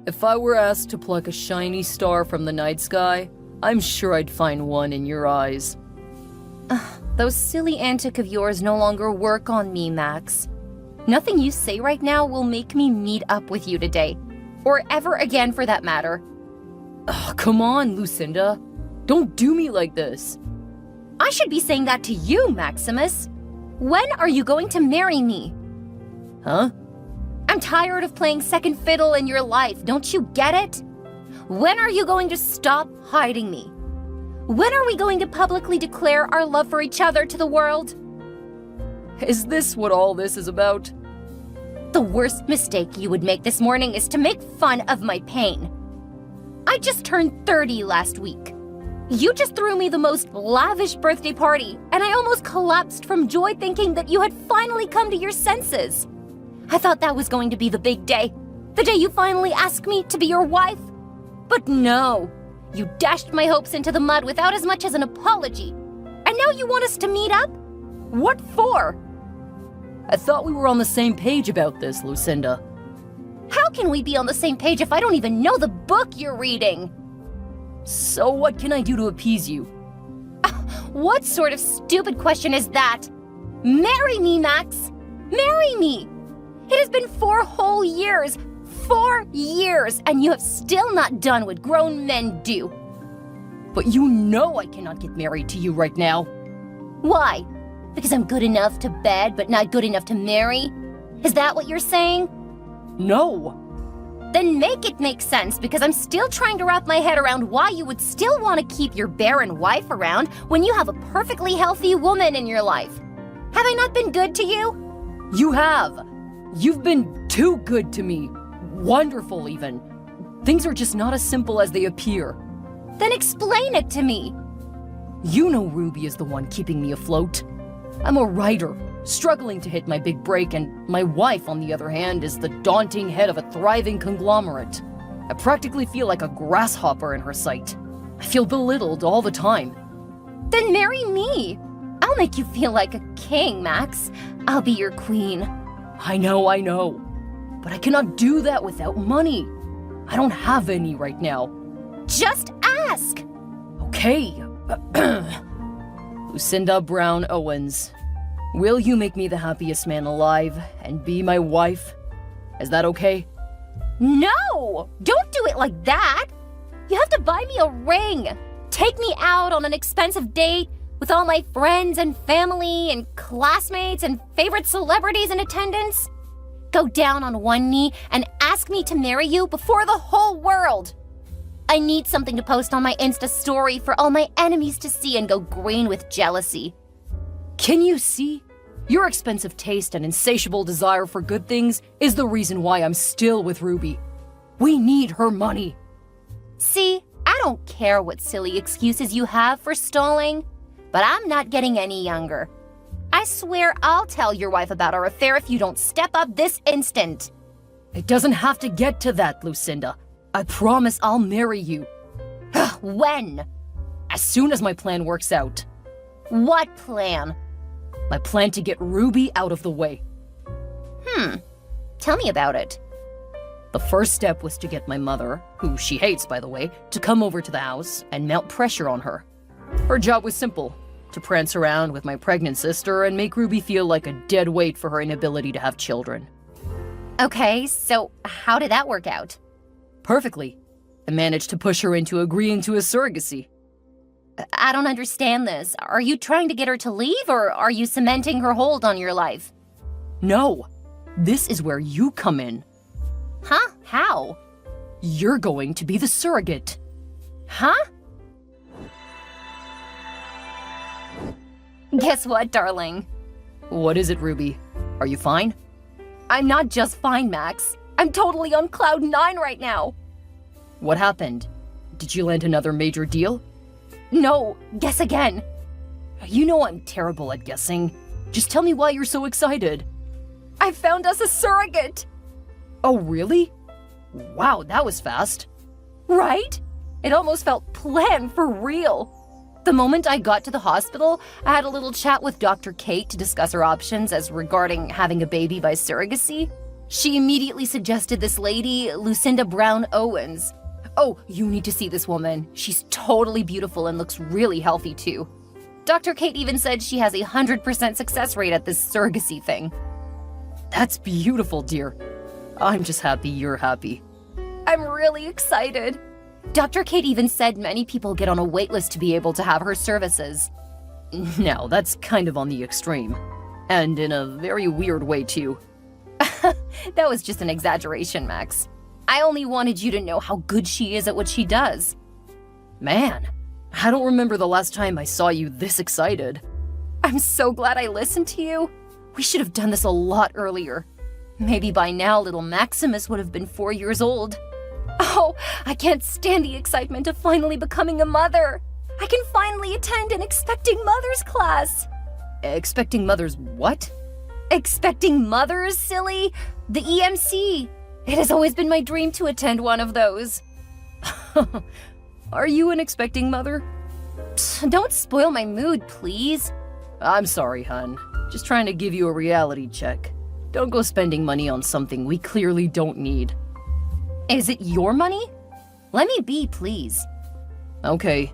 If I were asked to pluck a shiny star from the night sky, I'm sure I'd find one in your eyes. Those silly antics of yours no longer work on me, Max. Nothing you say right now will make me meet up with you today. Or ever again, for that matter. Come on, Lucinda. Don't do me like this. I should be saying that to you, Maximus. When are you going to marry me? Huh? I'm tired of playing second fiddle in your life, don't you get it? When are you going to stop hiding me? When are we going to publicly declare our love for each other to the world? Is this what all this is about? The worst mistake you would make this morning is to make fun of my pain. I just turned 30 last week. You just threw me the most lavish birthday party, and I almost collapsed from joy thinking that you had finally come to your senses. I thought that was going to be the big day, the day you finally asked me to be your wife. But no, you dashed my hopes into the mud without as much as an apology. And now you want us to meet up? What for? I thought we were on the same page about this, Lucinda. How can we be on the same page if I don't even know the book you're reading? So what can I do to appease you? What sort of stupid question is that? Marry me, Max! Marry me! It has been 4 whole years! 4 years! And you have still not done what grown men do. But you know I cannot get married to you right now. Why? Because I'm good enough to bed but not good enough to marry? Is that what you're saying? No! Then make it make sense, because I'm still trying to wrap my head around why you would still want to keep your barren wife around when you have a perfectly healthy woman in your life. Have I not been good to you? You have! You've been too good to me. Wonderful, even. Things are just not as simple as they appear. Then explain it to me. You know Ruby is the one keeping me afloat. I'm a writer, struggling to hit my big break, and my wife, on the other hand, is the daunting head of a thriving conglomerate. I practically feel like a grasshopper in her sight. I feel belittled all the time. Then marry me. I'll make you feel like a king, Max. I'll be your queen. I know. But I cannot do that without money. I don't have any right now. Just ask! Okay. Lucinda Brown Owens. Will you make me the happiest man alive and be my wife? Is that okay? No! Don't do it like that! You have to buy me a ring! Take me out on an expensive date with all my friends and family and classmates and favorite celebrities in attendance? Go down on one knee and ask me to marry you before the whole world! I need something to post on my Insta story for all my enemies to see and go green with jealousy. Can you see? Your expensive taste and insatiable desire for good things is the reason why I'm still with Ruby. We need her money. See, I don't care what silly excuses you have for stalling, but I'm not getting any younger. I swear I'll tell your wife about our affair if you don't step up this instant. It doesn't have to get to that, Lucinda. I promise I'll marry you. When? As soon as my plan works out. What plan? My plan to get Ruby out of the way. Tell me about it. The first step was to get my mother, who she hates by the way, to come over to the house and mount pressure on her. Her job was simple, to prance around with my pregnant sister and make Ruby feel like a dead weight for her inability to have children. Okay, so how did that work out? Perfectly. I managed to push her into agreeing to a surrogacy. I don't understand this. Are you trying to get her to leave, or are you cementing her hold on your life? No. This is where you come in. Huh? How? You're going to be the surrogate. Huh? Guess what, darling? What is it, Ruby? Are you fine? I'm not just fine, Max. I'm totally on cloud 9 right now. What happened? Did you land another major deal? No, guess again. You know I'm terrible at guessing. Just tell me why you're so excited. I found us a surrogate! Oh, really? Wow, that was fast. Right? It almost felt planned for real. The moment I got to the hospital, I had a little chat with Dr. Kate to discuss our options as regarding having a baby by surrogacy. She immediately suggested this lady, Lucinda Brown Owens. Oh, you need to see this woman. She's totally beautiful and looks really healthy too. Dr. Kate even said she has a 100% success rate at this surrogacy thing. That's beautiful, dear. I'm just happy you're happy. I'm really excited. Dr. Kate even said many people get on a waitlist to be able to have her services. Now, that's kind of on the extreme. And in a very weird way, too. That was just an exaggeration, Max. I only wanted you to know how good she is at what she does. Man, I don't remember the last time I saw you this excited. I'm so glad I listened to you. We should have done this a lot earlier. Maybe by now little Maximus would have been 4 years old. Oh, I can't stand the excitement of finally becoming a mother. I can finally attend an expecting mothers class. Expecting mothers what? Expecting mothers, silly. The EMC. It has always been my dream to attend one of those. Are you an expecting mother? Don't spoil my mood, please. I'm sorry, hun. Just trying to give you a reality check. Don't go spending money on something we clearly don't need. Is it your money? Let me be, please. Okay.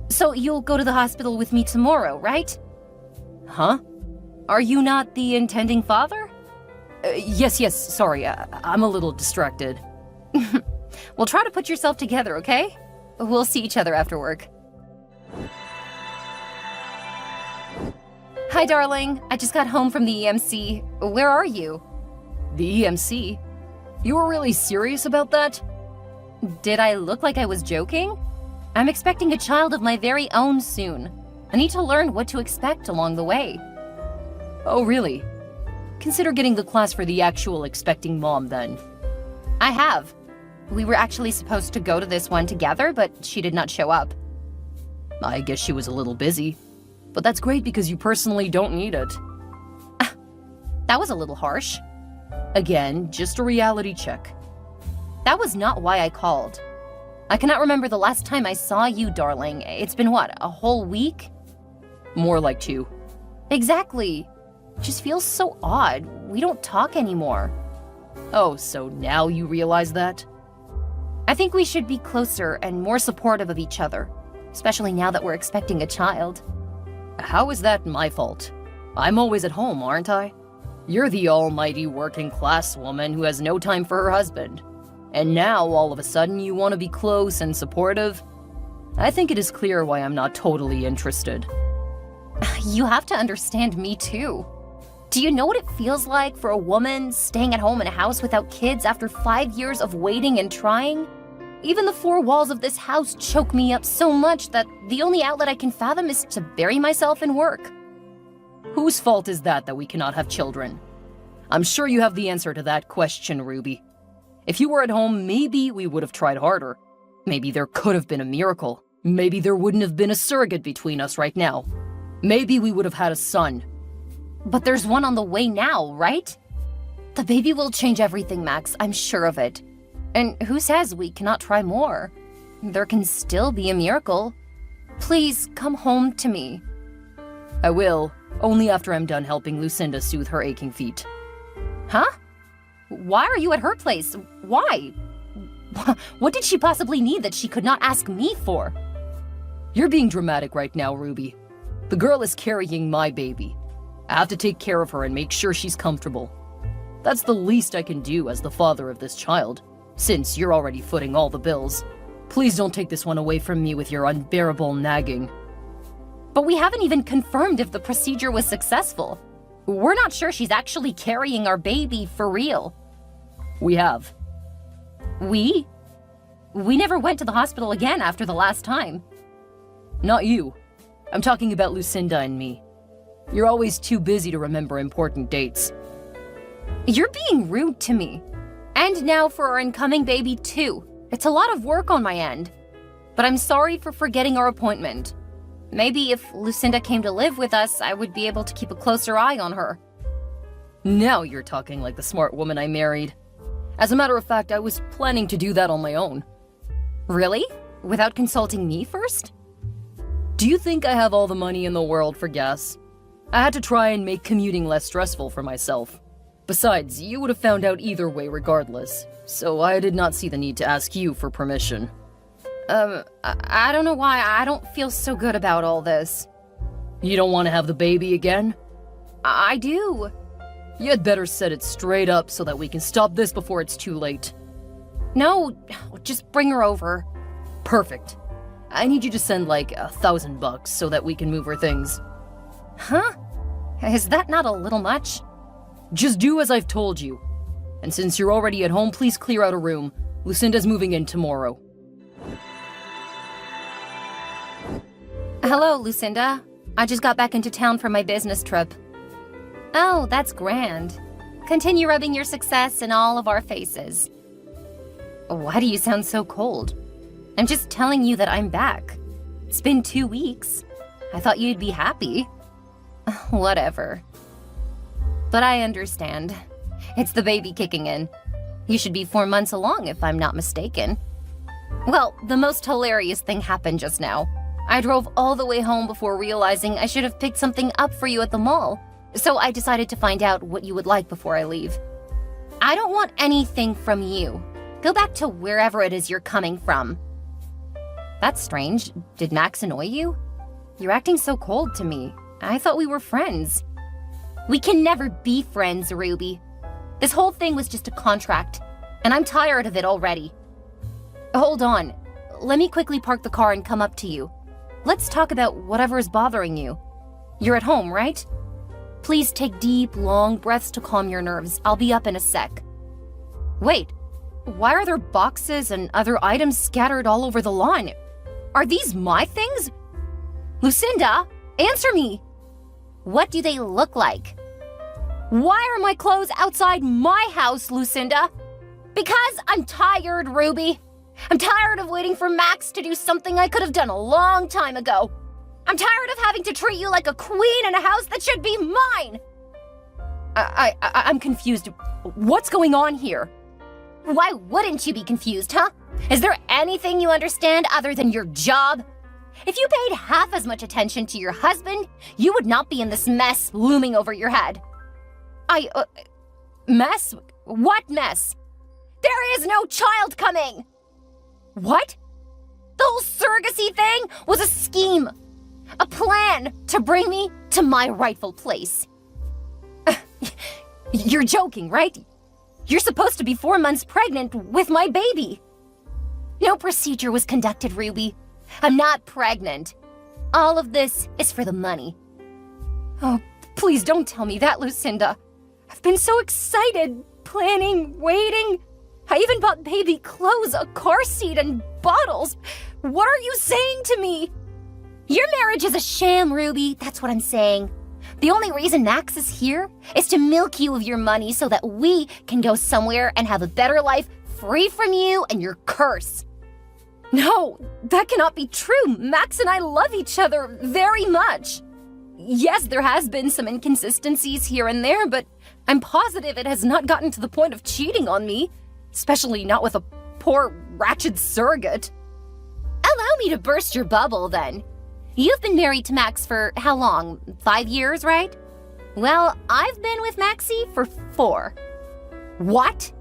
So you'll go to the hospital with me tomorrow, right? Huh? Are you not the intending father? Yes, sorry, I'm a little distracted. Well, try to put yourself together, okay? We'll see each other after work. Hi, darling. I just got home from the EMC. Where are you? The EMC? You were really serious about that? Did I look like I was joking? I'm expecting a child of my very own soon. I need to learn what to expect along the way. Oh, really? Consider getting the class for the actual expecting mom, then. I have. We were actually supposed to go to this one together, but she did not show up. I guess she was a little busy. But that's great because you personally don't need it. That was a little harsh. Again, just a reality check. That was not why I called. I cannot remember the last time I saw you, darling. It's been what, a whole week? More like 2. Exactly. Just feels so odd. We don't talk anymore. Oh, so now you realize that? I think we should be closer and more supportive of each other, especially now that we're expecting a child. How is that my fault? I'm always at home, aren't I? You're the almighty working class woman who has no time for her husband. And now, all of a sudden, you want to be close and supportive? I think it is clear why I'm not totally interested. You have to understand me too. Do you know what it feels like for a woman staying at home in a house without kids after 5 years of waiting and trying? Even the 4 walls of this house choke me up so much that the only outlet I can fathom is to bury myself in work. Whose fault is that we cannot have children? I'm sure you have the answer to that question, Ruby. If you were at home, maybe we would have tried harder. Maybe there could have been a miracle. Maybe there wouldn't have been a surrogate between us right now. Maybe we would have had a son. But there's one on the way now, right? The baby will change everything, Max. I'm sure of it. And who says we cannot try more? There can still be a miracle. Please, come home to me. I will, only after I'm done helping Lucinda soothe her aching feet. Huh? Why are you at her place? Why? What did she possibly need that she could not ask me for? You're being dramatic right now, Ruby. The girl is carrying my baby. I have to take care of her and make sure she's comfortable. That's the least I can do as the father of this child, since you're already footing all the bills. Please don't take this one away from me with your unbearable nagging. But we haven't even confirmed if the procedure was successful. We're not sure she's actually carrying our baby for real. We have. We? We never went to the hospital again after the last time. Not you. I'm talking about Lucinda and me. You're always too busy to remember important dates. You're being rude to me. And now for our incoming baby too. It's a lot of work on my end. But I'm sorry for forgetting our appointment. Maybe if Lucinda came to live with us, I would be able to keep a closer eye on her. Now you're talking like the smart woman I married. As a matter of fact, I was planning to do that on my own. Really? Without consulting me first? Do you think I have all the money in the world for gas? I had to try and make commuting less stressful for myself. Besides, you would have found out either way regardless, so I did not see the need to ask you for permission. I don't know why I don't feel so good about all this. You don't want to have the baby again? I do. You had better set it straight up so that we can stop this before it's too late. No, just bring her over. Perfect. I need you to send like $1,000 so that we can move her things. Huh? Is that not a little much? Just do as I've told you. And since you're already at home, please clear out a room. Lucinda's moving in tomorrow. Hello, Lucinda. I just got back into town from my business trip. Oh, that's grand. Continue rubbing your success in all of our faces. Why do you sound so cold? I'm just telling you that I'm back. It's been 2 weeks. I thought you'd be happy. Whatever. But I understand. It's the baby kicking in. You should be 4 months along if I'm not mistaken. Well, the most hilarious thing happened just now. I drove all the way home before realizing I should have picked something up for you at the mall. So I decided to find out what you would like before I leave. I don't want anything from you. Go back to wherever it is you're coming from. That's strange. Did Max annoy you? You're acting so cold to me. I thought we were friends. We can never be friends, Ruby. This whole thing was just a contract, and I'm tired of it already. Hold on. Let me quickly park the car and come up to you. Let's talk about whatever is bothering you. You're at home, right? Please take deep, long breaths to calm your nerves. I'll be up in a sec. Wait, why are there boxes and other items scattered all over the lawn? Are these my things? Lucinda, answer me! What do they look like? Why are my clothes outside my house, Lucinda? Because I'm tired, Ruby. I'm tired of waiting for Max to do something I could have done a long time ago. I'm tired of having to treat you like a queen in a house that should be mine. I'm confused. What's going on here? Why wouldn't you be confused, huh? Is there anything you understand other than your job? If you paid half as much attention to your husband, you would not be in this mess looming over your head. Mess? What mess? There is no child coming! What? The whole surrogacy thing was a scheme. A plan to bring me to my rightful place. You're joking, right? You're supposed to be 4 months pregnant with my baby. No procedure was conducted, Ruby. I'm not pregnant. All of this is for the money. Oh, please don't tell me that, Lucinda. I've been so excited, planning, waiting. I even bought baby clothes, a car seat, and bottles. What are you saying to me? Your marriage is a sham, Ruby. That's what I'm saying. The only reason Max is here is to milk you of your money so that we can go somewhere and have a better life free from you and your curse. No, that cannot be true. Max and I love each other very much. Yes, there has been some inconsistencies here and there, but I'm positive it has not gotten to the point of cheating on me, especially not with a poor, ratchet surrogate. Allow me to burst your bubble, then. You've been married to Max for how long? 5 years, right? Well, I've been with Maxie for 4. What?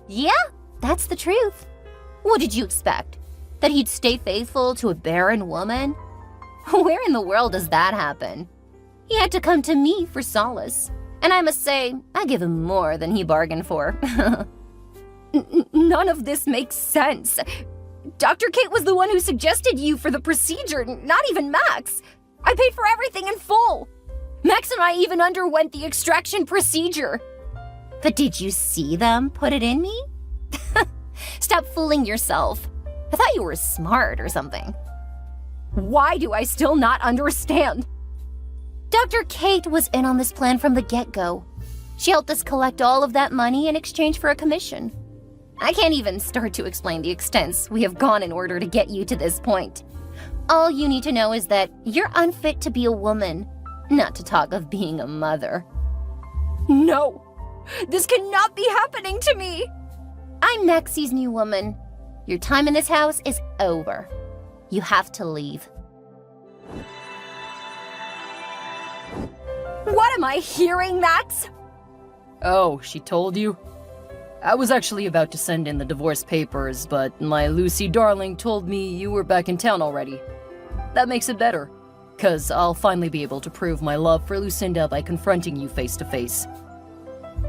Yeah, that's the truth. What did you expect? That he'd stay faithful to a barren woman? Where in the world does that happen? He had to come to me for solace. And I must say, I give him more than he bargained for. None of this makes sense. Dr. Kate was the one who suggested you for the procedure, not even Max. I paid for everything in full. Max and I even underwent the extraction procedure. But did you see them put it in me? Stop fooling yourself. I thought you were smart or something. Why do I still not understand? Dr. Kate was in on this plan from the get-go. She helped us collect all of that money in exchange for a commission. I can't even start to explain the extents we have gone in order to get you to this point. All you need to know is that you're unfit to be a woman, not to talk of being a mother. No! This cannot be happening to me! I'm Maxie's new woman. Your time in this house is over. You have to leave. What am I hearing, Max? Oh, she told you? I was actually about to send in the divorce papers, but my Lucy darling told me you were back in town already. That makes it better, 'cause I'll finally be able to prove my love for Lucinda by confronting you face to face.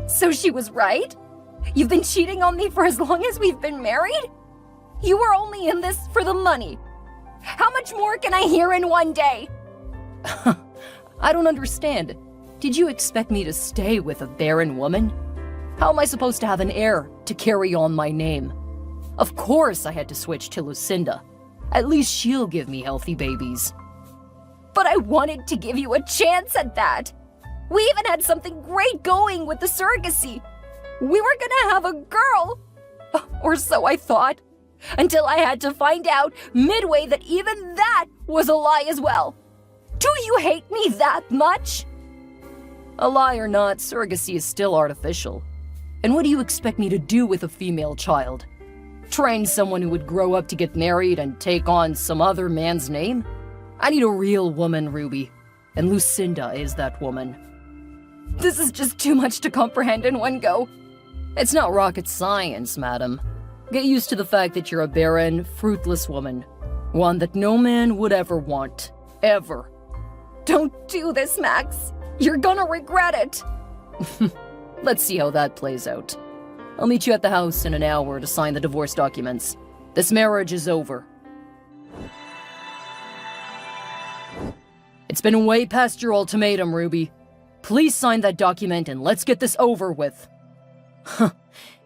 So she was right? You've been cheating on me for as long as we've been married? You were only in this for the money. How much more can I hear in one day? I don't understand. Did you expect me to stay with a barren woman? How am I supposed to have an heir to carry on my name? Of course I had to switch to Lucinda. At least she'll give me healthy babies. But I wanted to give you a chance at that. We even had something great going with the surrogacy. We were gonna have a girl. Or so I thought. Until I had to find out midway that even that was a lie as well. Do you hate me that much? A lie or not, surrogacy is still artificial. And what do you expect me to do with a female child? Train someone who would grow up to get married and take on some other man's name? I need a real woman, Ruby. And Lucinda is that woman. This is just too much to comprehend in one go. It's not rocket science, madam. Get used to the fact that you're a barren, fruitless woman. One that no man would ever want. Ever. Don't do this, Max. You're gonna regret it. Let's see how that plays out. I'll meet you at the house in an hour to sign the divorce documents. This marriage is over. It's been way past your ultimatum, Ruby. Please sign that document and let's get this over with.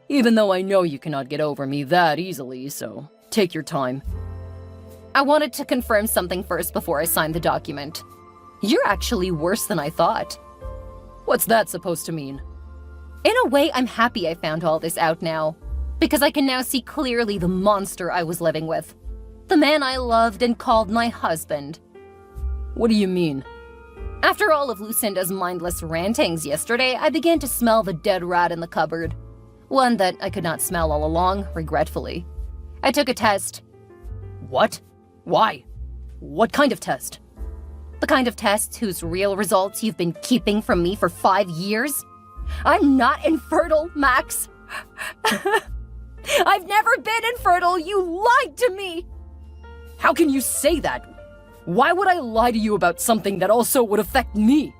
Even though I know you cannot get over me that easily, so take your time. I wanted to confirm something first before I signed the document. You're actually worse than I thought. What's that supposed to mean? In a way, I'm happy I found all this out now. Because I can now see clearly the monster I was living with. The man I loved and called my husband. What do you mean? After all of Lucinda's mindless rantings yesterday, I began to smell the dead rat in the cupboard. One that I could not smell all along, regretfully. I took a test. What? Why? What kind of test? The kind of tests whose real results you've been keeping from me for 5 years? I'm not infertile, Max. I've never been infertile. You lied to me. How can you say that? Why would I lie to you about something that also would affect me?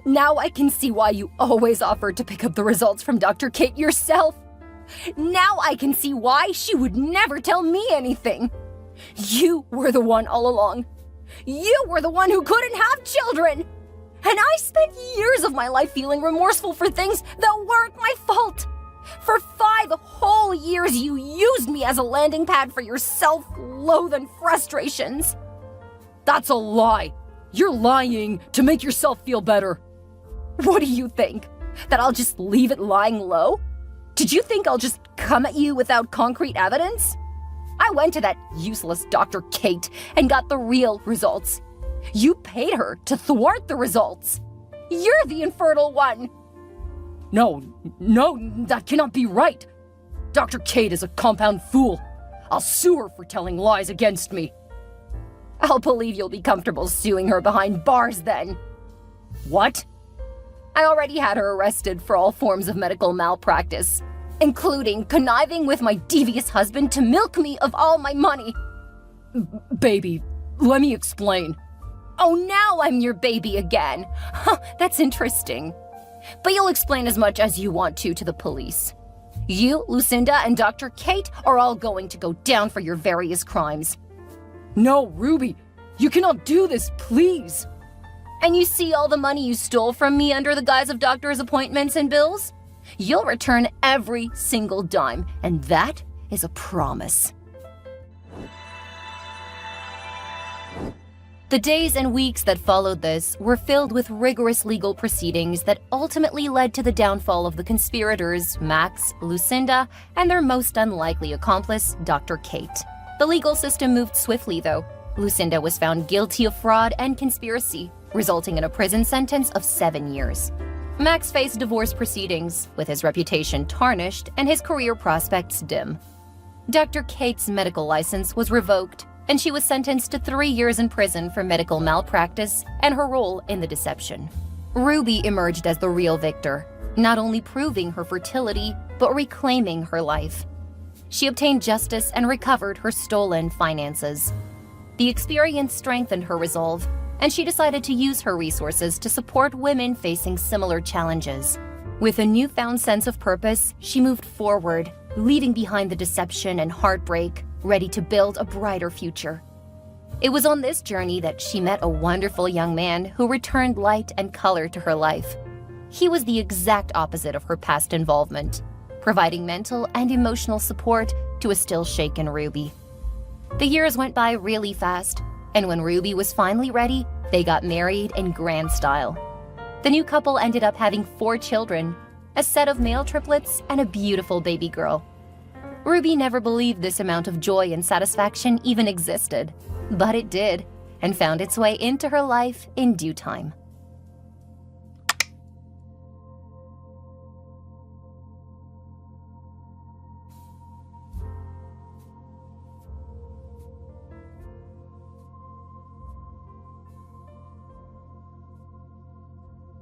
Now I can see why you always offered to pick up the results from Dr. Kate yourself. Now I can see why she would never tell me anything. You were the one all along. You were the one who couldn't have children. And I spent years of my life feeling remorseful for things that weren't my fault. For 5 whole years, you used me as a landing pad for your self-loathing frustrations. That's a lie. You're lying to make yourself feel better. What do you think? That I'll just leave it lying low? Did you think I'll just come at you without concrete evidence? I went to that useless Dr. Kate and got the real results. You paid her to thwart the results. You're the infertile one. No, that cannot be right. Dr. Kate is a compound fool. I'll sue her for telling lies against me. I'll believe you'll be comfortable suing her behind bars then. What? I already had her arrested for all forms of medical malpractice, including conniving with my devious husband to milk me of all my money. Baby, let me explain. Oh, now I'm your baby again. Huh, that's interesting. But you'll explain as much as you want to the police. You, Lucinda, and Dr. Kate are all going to go down for your various crimes. No, Ruby, you cannot do this, please. And you see all the money you stole from me under the guise of doctor's appointments and bills? You'll return every single dime, and that is a promise. The days and weeks that followed this were filled with rigorous legal proceedings that ultimately led to the downfall of the conspirators, Max, Lucinda, and their most unlikely accomplice, Dr. Kate. The legal system moved swiftly, though. Lucinda was found guilty of fraud and conspiracy, resulting in a prison sentence of 7 years. Max faced divorce proceedings, with his reputation tarnished and his career prospects dim. Dr. Kate's medical license was revoked, and she was sentenced to 3 years in prison for medical malpractice and her role in the deception. Ruby emerged as the real victor. not only proving her fertility, but reclaiming her life. She obtained justice and recovered her stolen finances. The experience strengthened her resolve, and she decided to use her resources to support women facing similar challenges. With a newfound sense of purpose, she moved forward, leaving behind the deception and heartbreak, ready to build a brighter future. It was on this journey that she met a wonderful young man who returned light and color to her life. He was the exact opposite of her past involvement, providing mental and emotional support to a still shaken Ruby. The years went by really fast, and when Ruby was finally ready, they got married in grand style. The new couple ended up having 4 children, a set of male triplets and a beautiful baby girl. Ruby never believed this amount of joy and satisfaction even existed, but it did, and found its way into her life in due time.